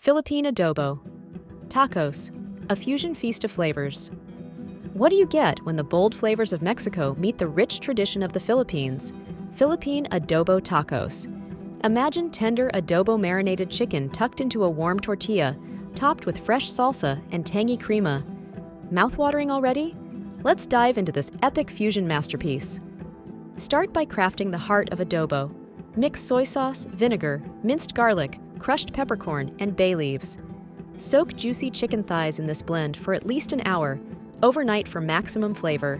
Philippine adobo. Tacos, a fusion feast of flavors. What do you get when the bold flavors of Mexico meet the rich tradition of the Philippines? Philippine adobo tacos. Imagine tender adobo marinated chicken tucked into a warm tortilla, topped with fresh salsa and tangy crema. Mouthwatering already? Let's dive into this epic fusion masterpiece. Start by crafting the heart of adobo. Mix soy sauce, vinegar, minced garlic, crushed peppercorn, and bay leaves. Soak juicy chicken thighs in this blend for at least an hour, overnight for maximum flavor.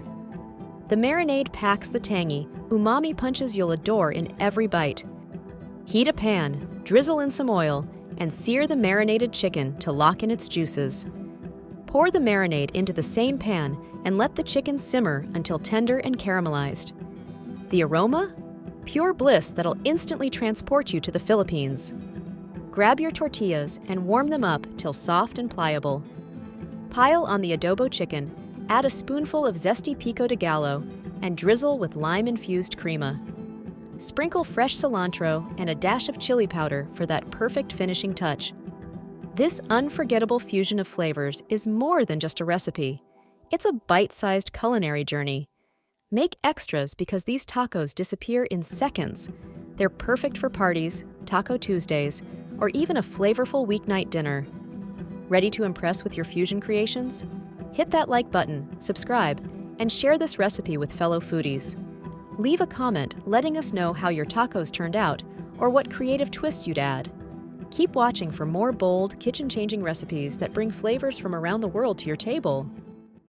The marinade packs the tangy, umami punches you'll adore in every bite. Heat a pan, drizzle in some oil, and sear the marinated chicken to lock in its juices. Pour the marinade into the same pan and let the chicken simmer until tender and caramelized. The aroma? Pure bliss that'll instantly transport you to the Philippines. Grab your tortillas and warm them up till soft and pliable. Pile on the adobo chicken, add a spoonful of zesty pico de gallo, and drizzle with lime-infused crema. Sprinkle fresh cilantro and a dash of chili powder for that perfect finishing touch. This unforgettable fusion of flavors is more than just a recipe. It's a bite-sized culinary journey. Make extras because these tacos disappear in seconds. They're perfect for parties, Taco Tuesdays, or even a flavorful weeknight dinner. Ready to impress with your fusion creations? Hit that like button, subscribe, and share this recipe with fellow foodies. Leave a comment letting us know how your tacos turned out or what creative twists you'd add. Keep watching for more bold, kitchen-changing recipes that bring flavors from around the world to your table.